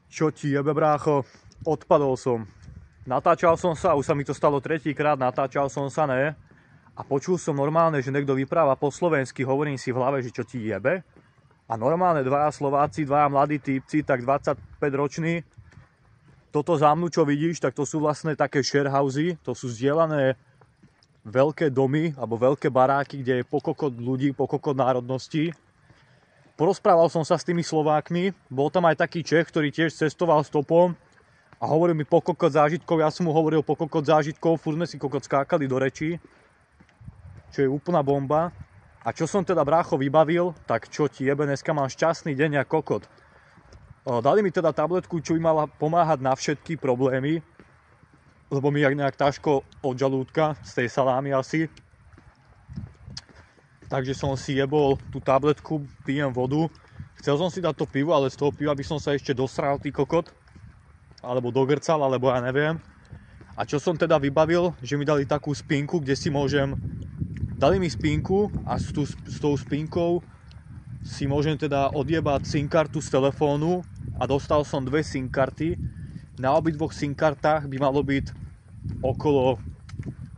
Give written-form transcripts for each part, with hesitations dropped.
Čo ti jebe, brácho? Odpadol som. Natáčal som sa, už sa mi to stalo tretíkrát, natáčal som sa, ne? A počul som normálne, že niekto vypráva po slovensky, hovorím si v hlave, že čo ti jebe? A normálne dvaja Slováci, dvaja mladí týpci, tak 25 roční, toto za mnou, čo vidíš, tak to sú vlastne také sharehousey, to sú zdieľané veľké domy, alebo veľké baráky, kde je pokokot ľudí, pokokot národností. Porozprával som sa s tými Slovákmi, bol tam aj taký Čech, ktorý tiež cestoval stopom a hovoril mi pokokot zážitkov, ja som mu hovoril pokokot zážitkov, furt sme si kokot skákali do rečí, čo je úplná bomba. A čo som teda, brácho, vybavil, tak čo ti jebe, dneska mám šťastný deň a kokot. Dali mi teda tabletku, čo mi mala pomáhať na všetky problémy, lebo mi nejak ťažko od žalúdka, z tej salámy asi. Takže som si jebol tú tabletku, pijem vodu. Chcel som si dať to pivo, ale z toho piva by som sa ešte dosral, ty kokot. Alebo dogrcal, alebo ja neviem. A čo som teda vybavil, že mi dali takú spinku, kde si môžem... Dali mi spinku a s tou spinkou si môžem teda odjebať SIM kartu z telefónu a dostal som dve SIM karty. Na obidvoch SIM kartách by malo byť okolo,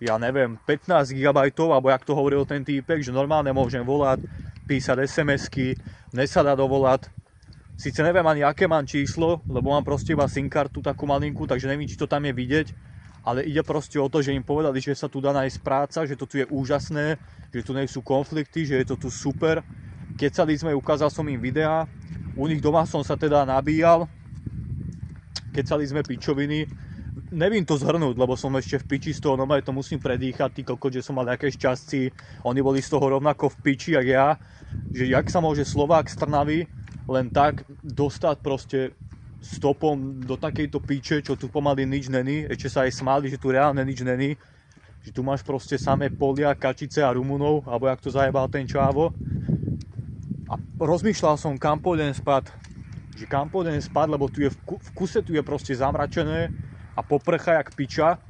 ja neviem, 15 GB, alebo jak to hovoril ten týpek, že normálne môžem volať, písať SMS-ky, mne sa dá dovolať. Sice neviem ani aké mám číslo, lebo mám proste iba SIM kartu takú malinkú, takže neviem, či to tam je vidieť. Ale ide proste o to, že im povedali, že sa tu dá nájsť práca, že to tu je úžasné, že tu nie sú konflikty, že je to tu super. Kecali sme, ukázal som im videá, u nich doma som sa teda nabíjal, kecali sme pičoviny. Nevím to zhrnúť, lebo som ešte v piči z toho, normálne to musím predýchať, ty kokot, že som mal nejaké šťastie, oni boli z toho rovnako v piči, jak ja, že jak sa môže Slovák z Trnavy len tak dostať proste stopom do takejto píče, čo tu pomaly nič není, ešte sa aj smáli, že tu reálne nič není, že tu máš proste samé polia, kačice a Rumunov, alebo jak to zajebal ten čávo. A rozmýšľal som, kam pôjdem spať, že kam pôjdem spať, lebo tu je v kuse tu je proste zamračené a poprcha jak piča.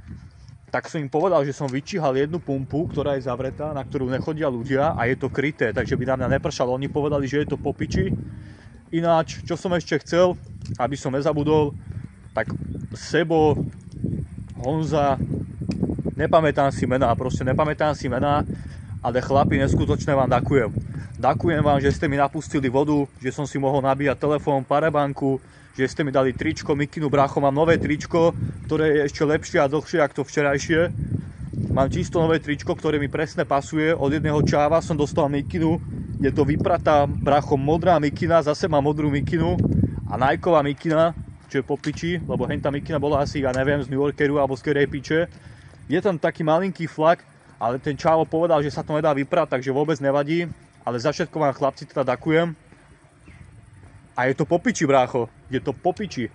Tak som im povedal, že som vyčíhal jednu pumpu, ktorá je zavretá, na ktorú nechodia ľudia a je to kryté, takže by na mňa nepršalo. Oni povedali, že je to po piči. Ináč, čo som ešte chcel, aby som nezabudol, tak Sebo, Honza, nepamätám si mená, ale chlapi, neskutočne vám ďakujem. Ďakujem vám, že ste mi napustili vodu, že som si mohol nabíjať telefón, parabanku, že ste mi dali tričko, mikinu, brácho, mám nové tričko, ktoré je ešte lepšie a dlhšie ako to včerajšie. Mám čisto nové tričko, ktoré mi presne pasuje, od jedného čáva som dostal mikinu. Je to vypratá, brácho, modrá mikina, zase mám modrú mikinu a Nikeová mikina, čo je po piči, lebo hentá mikina bola asi, ja neviem, z New Yorkeru alebo z ktorej piče. Je tam taký malinký flak, ale ten čávo povedal, že sa to nedá vyprať, takže vôbec nevadí. Ale za všetko vám, chlapci, teda ďakujem. A je to po piči, brácho, je to po piči.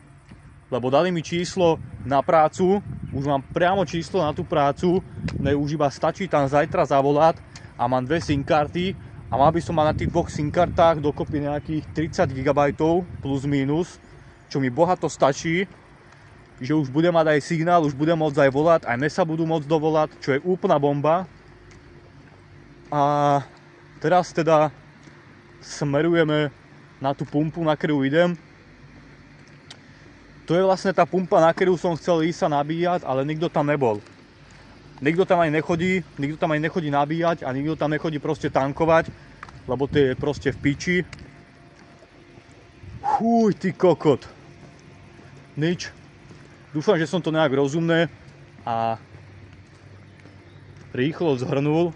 Lebo dali mi číslo na prácu, už mám priamo číslo na tú prácu, mne už iba stačí tam zajtra zavolať a mám dve SIM karty. A mal by som mať na tých dvoch SIM kartách dokopy nejakých 30 GB plus minus, čo mi bohato stačí, že už budem mať aj signál, už budem môcť aj volať, aj mne sa budú môcť dovolať, čo je úplná bomba. A teraz teda smerujeme na tú pumpu, na ktorú idem. To je vlastne tá pumpa, na ktorú som chcel ísť sa nabíjať, ale nikto tam nebol. Nikto tam aj nechodí nabíjať a nikto tam nechodí proste tankovať, lebo to je proste v piči. Fúj, ty kokot. Nič. Dúfam, že som to nejak rozumné a rýchlo zhrnul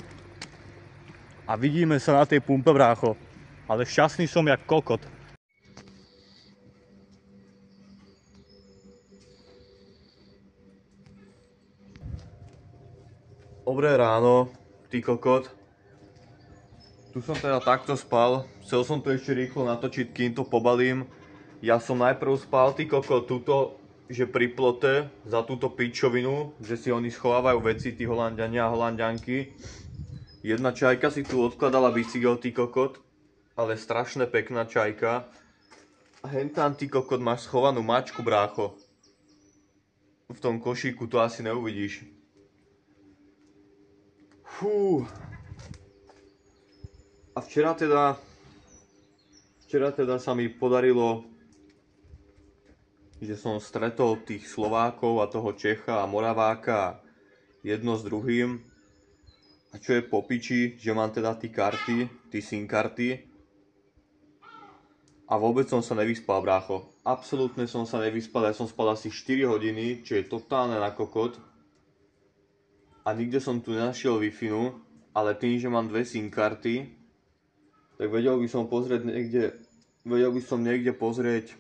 a vidíme sa na tej pumpe, brácho. Ale šťastný som jak kokot. Dobré ráno, ty kokot. Tu som teda takto spal, chcel som to ešte rýchlo natočiť, kým to pobalím. Ja som najprv spal, ty kokot, tuto, že pri plote, za túto pičovinu, že si oni schovávajú veci, tí Holanďania a Holanďanky. Jedna čajka si tu odkladala bicykel, ty kokot, ale strašne pekná čajka. A hentám, ty kokot, máš schovanú mačku, brácho. V tom košíku to asi neuvidíš. Fú. A včera teda sa mi podarilo že som stretol tých Slovákov a toho Čecha a Moraváka jedno s druhým. A čo je po piči, že mám teda tie SIM karty. A vôbec som sa nevyspal, brácho. Absolútne som sa nevyspal, ja som spal asi 4 hodiny, čo je totálne na kokot. A nikde som tu nenašiel Wi-Fi, ale tým, že mám 2 SIM karty, tak vedel by som niekde pozrieť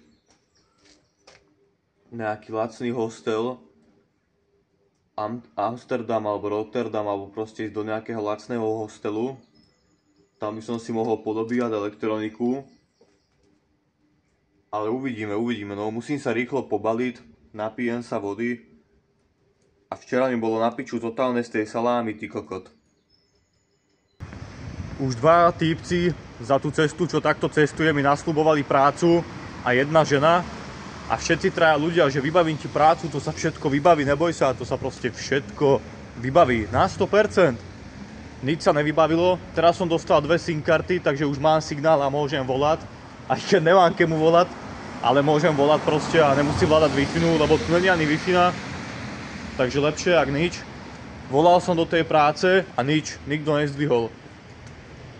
nejaký lacný hostel, Amsterdam alebo Rotterdam, alebo proste ísť do nejakého lacného hostelu. Tam by som si mohol podobíjať elektroniku. Ale uvidíme, no musím sa rýchlo pobaliť, napijem sa vody. A včera mi bolo na piču totálne z tej salámy, ty kokot. Už 2 týpci za tú cestu, čo takto cestuje, mi nasľubovali prácu a jedna žena. A všetci 3 ľudia, že vybavím ti prácu, to sa všetko vybaví, neboj sa, to sa proste všetko vybaví na 100%. Nič sa nevybavilo, teraz som dostal 2 SIM karty, takže už mám signál a môžem volať. Aj keď nemám kemu volať, ale môžem volať proste a nemusím vládať Wi-Fi, lebo tu nie je ani Wi-Fi, takže lepšie jak nič. Volal som do tej práce a nič, nikto nezdvihol.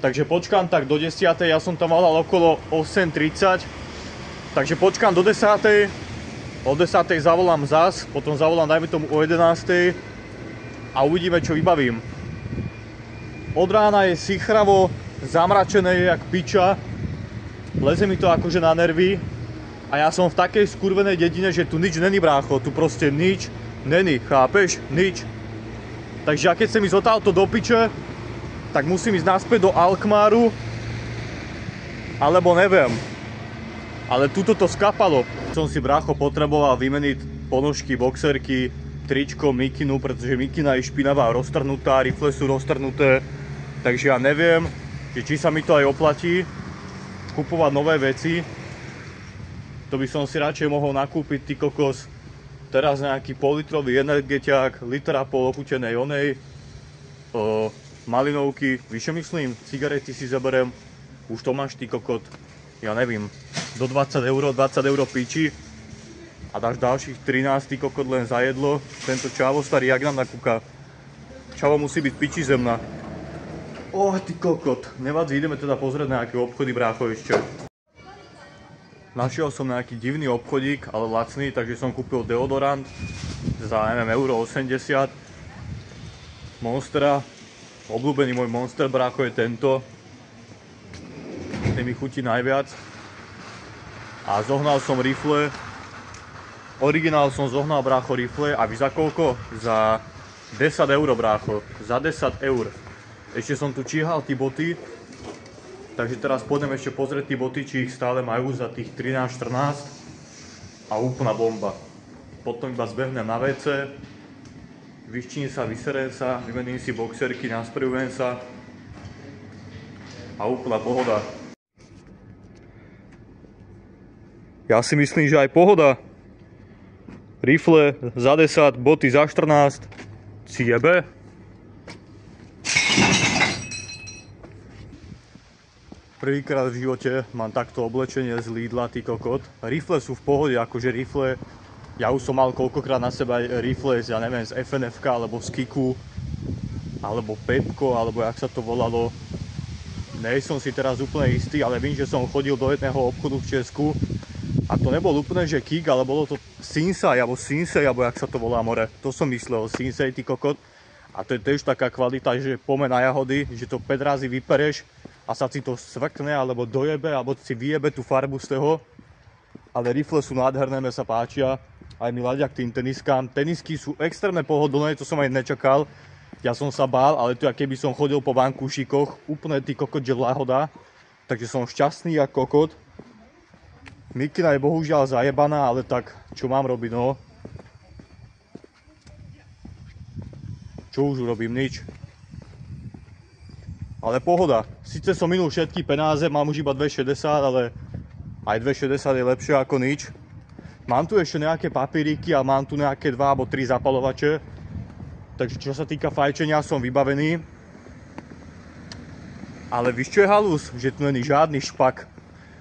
Takže počkám tak do 10, ja som tam volal okolo 8:30. Takže počkám do 10. O 10. zavolám zas, potom zavolám dajme tomu o 11. A uvidíme, čo vybavím. Od rána je sichravo, zamračené je jak piča. Leze mi to akože na nervy. A ja som v takej skurvenej dedine, že tu nič není, brácho. Tu proste nič není, chápeš? Nič. Takže keď chcem ísť odtiaľto do piče, tak musím ísť naspäť do Alkmáru. Alebo neviem. Ale tuto to skapalo. Som si, brácho, potreboval vymeniť ponožky, boxerky, tričko, mikinu, pretože mikina je špinavá, roztrhnutá, rifle sú roztrhnuté. Takže ja neviem, či sa mi to aj oplatí kupovať nové veci. To by som si radšej mohol nakúpiť, ty kokos, teraz nejaký pol-litrový energetiak, 1,5 litra ochutenej onej, malinovky, víš čo myslím, cigarety si zaberem, už to máš, ty kokot. Ja nevím, do 20 eur piči a dáš ďalších 13 kokot len za jedlo. Tento čavo starý, jak nám nakúka. Čavo musí byť piči zemná. Ty kokot, nevadí, ideme teda pozrieť nejaké obchody, brácho, ešte. Našiel som nejaký divný obchodík, ale lacný, takže som kúpil deodorant za, neviem, euro 80. Monstera, obľúbený môj Monster, brácho, je tento. Ten mi chutí najviac. A zohnal som rifle. Originál som zohnal, brácho, rifle. A vy za koľko? Za 10 eur, brácho. Za 10 eur. Ešte som tu číhal tí boty. Takže teraz pôjdem ešte pozrieť tí boty, či ich stále majú za tých 13-14. A úplná bomba. Potom iba zbehnem na WC. Vyščiním sa, vyserem sa, vymením si boxerky, nasprejujem sa. A úplná pohoda. Ja si myslím, že aj pohoda. Rifle za 10, boty za 14. Si jebe? Prvýkrát v živote mám takto oblečenie z Lidla, ty kokot. Rifle sú v pohode, akože rifle. Ja už som mal koľkokrát na seba rifle, ja neviem, z FNFK, alebo z Kiku, alebo Pepko, alebo jak sa to volalo. Nej som si teraz úplne istý, ale viem, že som chodil do jedného obchodu v Česku. A to nebol úplne, že Kik, ale bolo to Sinsei, alebo jak sa to volá, more. To som myslel, Sinsei, ty kokot. A to je tiež taká kvalita, že poďme na jahody, že to 5 razy vypereš a sa si to svrkne, alebo dojebe, alebo si vyjebe tú farbu z toho. Ale rifle sú nádherné, mne sa páčia. Aj mi ladia k tým teniskám. Tenisky sú extrémne pohodlné, to som aj nečakal. Ja som sa bál, ale to je, keby som chodil po vankúšikoch. Úplne ty kokot, že lahoda. Takže som šťastný jak kokot. Mikina je bohužiaľ zajebaná, ale tak čo mám robiť, no? Čo už urobím? Nič. Ale pohoda. Sice som minul všetky penáze, mám už iba 2,60, ale aj 2,60 je lepšie ako nič. Mám tu ešte nejaké papieríky a mám tu nejaké 2 alebo 3 zapalovače. Takže čo sa týka fajčenia, som vybavený. Ale víš čo je halus? Že tu není žiadny špak.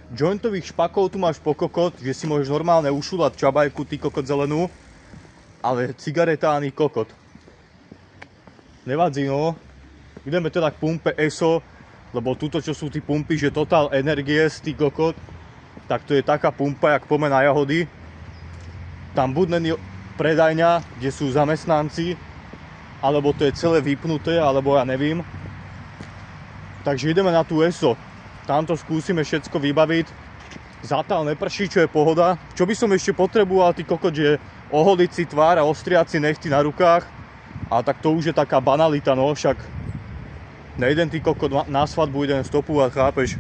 Jointových špakov tu máš po kokot, že si môžeš normálne ušulať čabajku, ty kokot zelenú, ale cigareta ani kokot. Nevadí, no. Ideme teda k pumpe ESO, lebo tuto, čo sú tí pumpy, že Total Energies, ty kokot, tak to je taká pumpa, jak poďme na jahody. Tam buď není predajňa, kde sú zamestnanci, alebo to je celé vypnuté, alebo ja nevím. Takže ideme na tú ESO. Tamto skúsime všetko vybaviť. Zatiaľ neprší, čo je pohoda. Čo by som ešte potreboval, ty kokot, že oholiť si tvár a ostriať si nechty na rukách. A tak to už je taká banalita, no však nejden ty kokot na svadbu idem stopovať, chápeš?